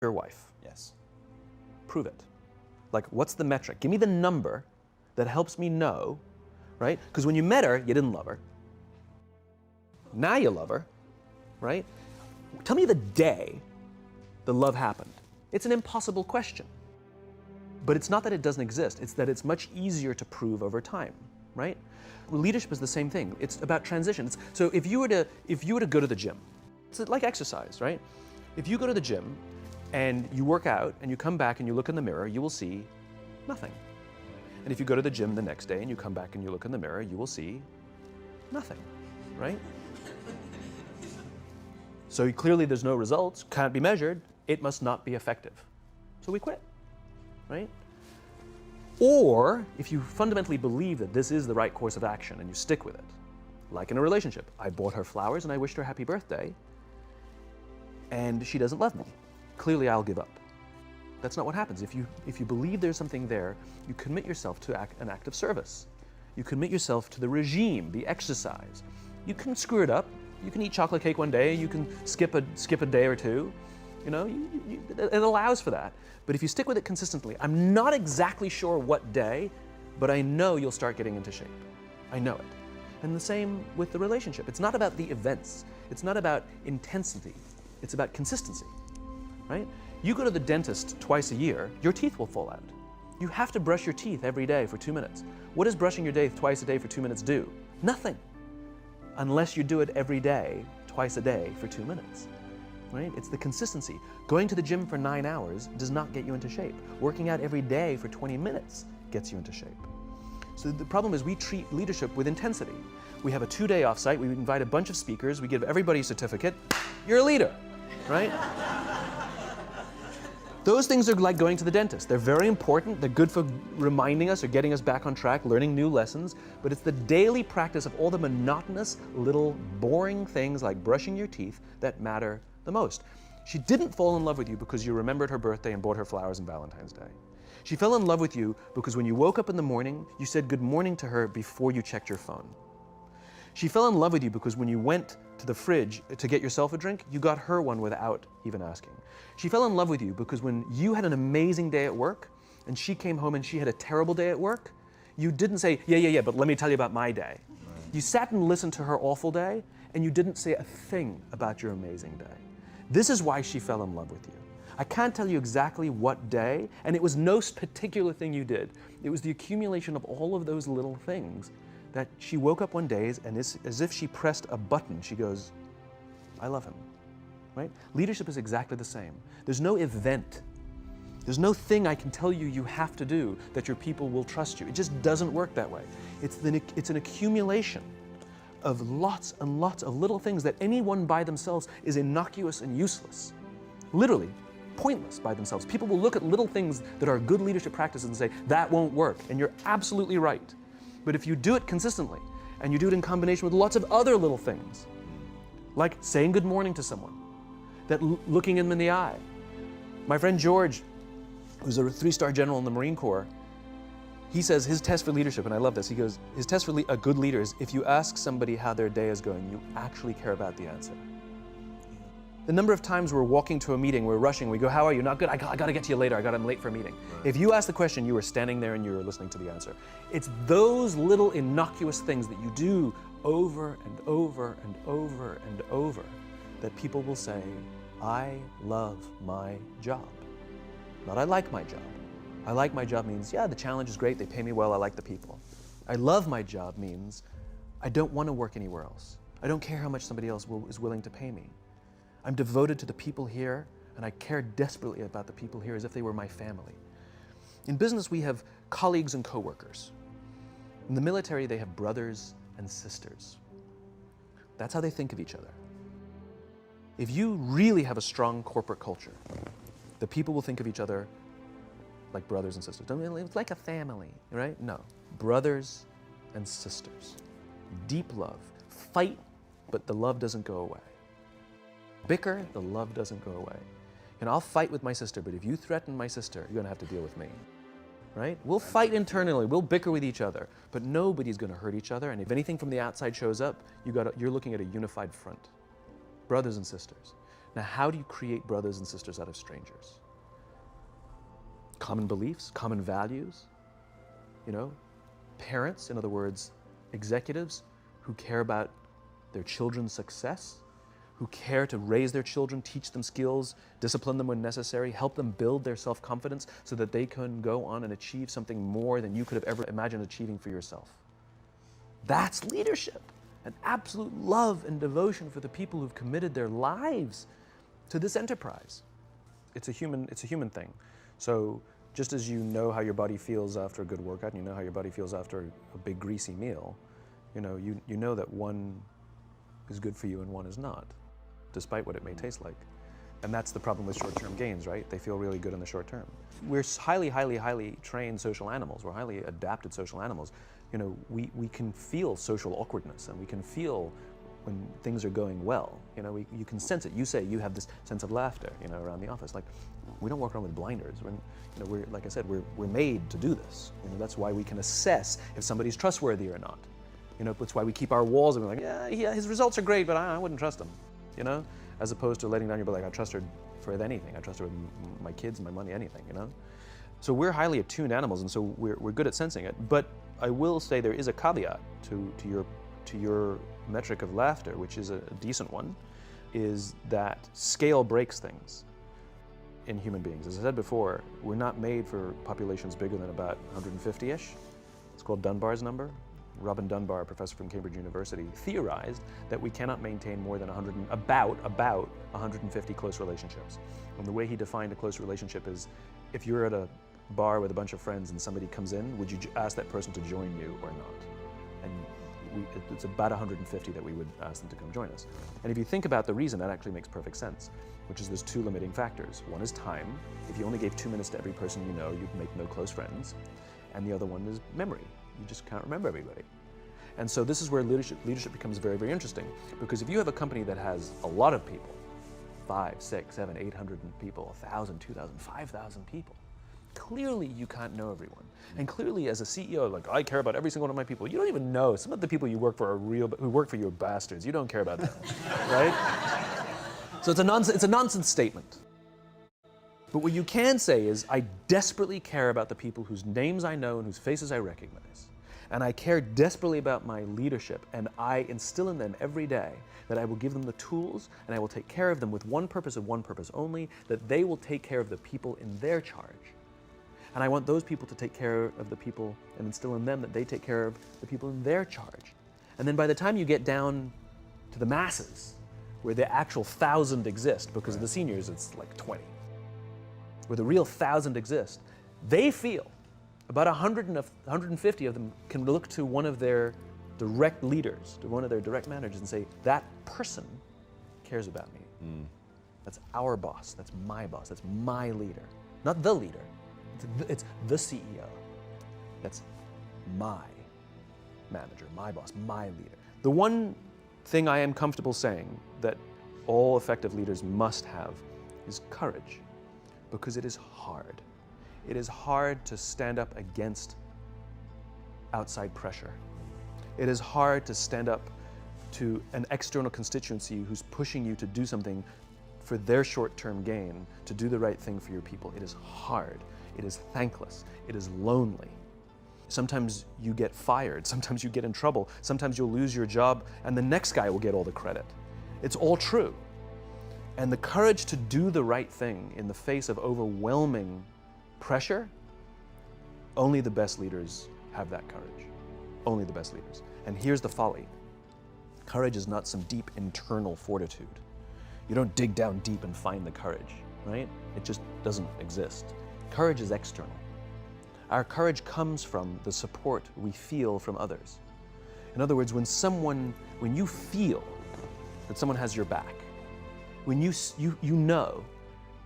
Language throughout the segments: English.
your wife. Yes. Prove it. Like, what's the metric? Give me the number that helps me know, right? Because when you met her, you didn't love her. Now you love her, right? Tell me the day the love happened. It's an impossible question. But it's not that it doesn't exist, it's that it's much easier to prove over time, right? Leadership is the same thing. It's about transitions. So if you were to go to the gym, it's like exercise, right? If you go to the gym and you work out and you come back and you look in the mirror, you will see nothing. And if you go to the gym the next day and you come back and you look in the mirror, you will see nothing, right? So clearly there's no results, can't be measured, it must not be effective. So we quit, right? Or if you fundamentally believe that this is the right course of action and you stick with it, like in a relationship, I bought her flowers and I wished her happy birthday, and she doesn't love me. Clearly I'll give up. That's not what happens. If you believe there's something there, you commit yourself to an act of service. You commit yourself to the regime, the exercise. You can screw it up. You can eat chocolate cake one day, you can skip a day or two. You know, it allows for that. But if you stick with it consistently, I'm not exactly sure what day, but I know you'll start getting into shape. I know it. And the same with the relationship. It's not about the events. It's not about intensity. It's about consistency, right? You go to the dentist twice a year, your teeth will fall out. You have to brush your teeth every day for 2 minutes. What does brushing your teeth twice a day for 2 minutes do? Nothing. Unless you do it every day, twice a day for 2 minutes, right? It's the consistency. Going to the gym for 9 hours does not get you into shape. Working out every day for 20 minutes gets you into shape. So the problem is we treat leadership with intensity. We have a 2-day offsite, we invite a bunch of speakers, we give everybody a certificate, you're a leader, right? Those things are like going to the dentist. They're very important, they're good for reminding us or getting us back on track, learning new lessons, but it's the daily practice of all the monotonous, little, boring things like brushing your teeth that matter the most. She didn't fall in love with you because you remembered her birthday and bought her flowers on Valentine's Day. She fell in love with you because when you woke up in the morning, you said good morning to her before you checked your phone. She fell in love with you because when you went to the fridge to get yourself a drink, you got her one without even asking. She fell in love with you because when you had an amazing day at work and she came home and she had a terrible day at work, you didn't say, yeah, but let me tell you about my day. You sat and listened to her awful day and you didn't say a thing about your amazing day. This is why she fell in love with you. I can't tell you exactly what day, and it was no particular thing you did. It was the accumulation of all of those little things that she woke up one day and as if she pressed a button, she goes, I love him, right? Leadership is exactly the same. There's no event. There's no thing I can tell you you have to do that your people will trust you. It just doesn't work that way. It's an accumulation of lots and lots of little things that anyone by themselves is innocuous and useless. Literally, pointless by themselves. People will look at little things that are good leadership practices and say, that won't work, and you're absolutely right. But if you do it consistently, and you do it in combination with lots of other little things, like saying good morning to someone, that looking them in the eye. My friend George, who's a 3-star general in the Marine Corps, he says his test for leadership, and I love this, he goes, his test for a good leader is if you ask somebody how their day is going, you actually care about the answer. The number of times we're walking to a meeting, we're rushing, we go, how are you? Not good, I got to get to you later, I'm late for a meeting. Right. If you ask the question, you were standing there and you were listening to the answer. It's those little innocuous things that you do over and over and over and over that people will say, I love my job. Not I like my job. I like my job means, yeah, the challenge is great, they pay me well, I like the people. I love my job means, I don't want to work anywhere else. I don't care how much somebody else is willing to pay me. I'm devoted to the people here, and I care desperately about the people here as if they were my family. In business, we have colleagues and coworkers. In the military, they have brothers and sisters. That's how they think of each other. If you really have a strong corporate culture, the people will think of each other like brothers and sisters. It's like a family, right? No, brothers and sisters. Deep love. Fight, but the love doesn't go away. Bicker, the love doesn't go away. And I'll fight with my sister, but if you threaten my sister, you're going to have to deal with me, right? We'll fight internally, we'll bicker with each other, but nobody's going to hurt each other. And if anything from the outside shows up, you're looking at a unified front. Brothers and sisters. Now, how do you create brothers and sisters out of strangers? Common beliefs, common values, parents, in other words, executives who care about their children's success, who care to raise their children, teach them skills, discipline them when necessary, help them build their self-confidence so that they can go on and achieve something more than you could have ever imagined achieving for yourself. That's leadership, an absolute love and devotion for the people who've committed their lives to this enterprise. It's a human thing. So just as you know how your body feels after a good workout, and you know how your body feels after a big greasy meal, you know that one is good for you and one is not, despite what it may taste like. And that's the problem with short-term gains, right? They feel really good in the short term. We're highly, highly, highly trained social animals. We're highly adapted social animals. We can feel social awkwardness, and we can feel when things are going well. You can sense it. You say you have this sense of laughter, around the office. Like, we don't walk around with blinders. We're like I said, we're made to do this. That's why we can assess if somebody's trustworthy or not. That's why we keep our walls and we're like, yeah, his results are great, but I wouldn't trust him. As opposed to letting down your, like, I trust her for anything. I trust her with my kids, my money, anything. So we're highly attuned animals, and so we're good at sensing it. But I will say there is a caveat to your metric of laughter, which is a decent one, is that scale breaks things in human beings. As I said before, we're not made for populations bigger than about 150-ish. It's called Dunbar's number. Robin Dunbar, a professor from Cambridge University, theorized that we cannot maintain more than about 150 close relationships. And the way he defined a close relationship is, if you're at a bar with a bunch of friends and somebody comes in, would you ask that person to join you or not? And it's about 150 that we would ask them to come join us. And if you think about the reason, that actually makes perfect sense, which is there's two limiting factors. One is time. If you only gave 2 minutes to every person you'd make no close friends. And the other one is memory. You just can't remember everybody. And so this is where leadership becomes very, very interesting, because if you have a company that has a lot of people, 5, 6, 7, 800 people, 1,000, 2,000, 5,000 people, clearly you can't know everyone. And clearly as a CEO, like, I care about every single one of my people. You don't even know. Some of the people you work for who work for you are bastards. You don't care about them, right? So it's a nonsense statement. But what you can say is, I desperately care about the people whose names I know and whose faces I recognize. And I care desperately about my leadership, and I instill in them every day that I will give them the tools, and I will take care of them with one purpose and one purpose only, that they will take care of the people in their charge. And I want those people to take care of the people and instill in them that they take care of the people in their charge. And then by the time you get down to the masses, where the actual 1,000 exist, because of the seniors it's like 20, where the real 1,000 exist, they feel about 150 of them can look to one of their direct leaders, to one of their direct managers, and say, that person cares about me. That's our boss, that's my leader. Not the leader, it's the CEO. That's my manager, my boss, my leader. The one thing I am comfortable saying that all effective leaders must have is courage. Because it is hard. It is hard to stand up against outside pressure. It is hard to stand up to an external constituency who's pushing you to do something for their short-term gain, to do the right thing for your people. It is hard. It is thankless. It is lonely. Sometimes you get fired. Sometimes you get in trouble. Sometimes you'll lose your job and the next guy will get all the credit. It's all true. And the courage to do the right thing in the face of overwhelming pressure, only the best leaders have that courage. Only the best leaders. And here's the folly. Courage is not some deep internal fortitude. You don't dig down deep and find the courage, right? It just doesn't exist. Courage is external. Our courage comes from the support we feel from others. In other words, when you feel that someone has your back, when you know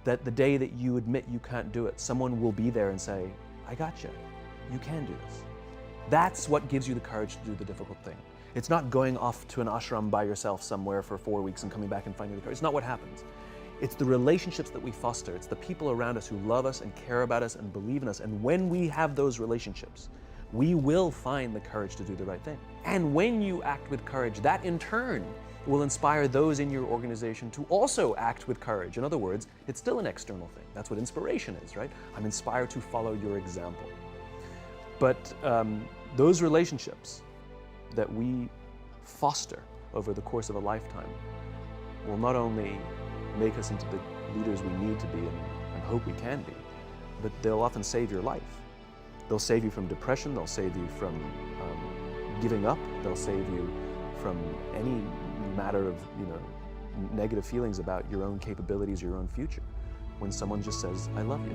that the day that you admit you can't do it, someone will be there and say, I got you. You can do this. That's what gives you the courage to do the difficult thing. It's not going off to an ashram by yourself somewhere for 4 weeks and coming back and finding the courage. It's not what happens. It's the relationships that we foster. It's the people around us who love us and care about us and believe in us. And when we have those relationships, we will find the courage to do the right thing. And when you act with courage, that in turn will inspire those in your organization to also act with courage. In other words, it's still an external thing. That's what inspiration is, right? I'm inspired to follow your example. But those relationships that we foster over the course of a lifetime will not only make us into the leaders we need to be and hope we can be, but they'll often save your life. They'll save you from depression, they'll save you from giving up, they'll save you from any matter of negative feelings about your own capabilities, your own future. When someone just says, I love you.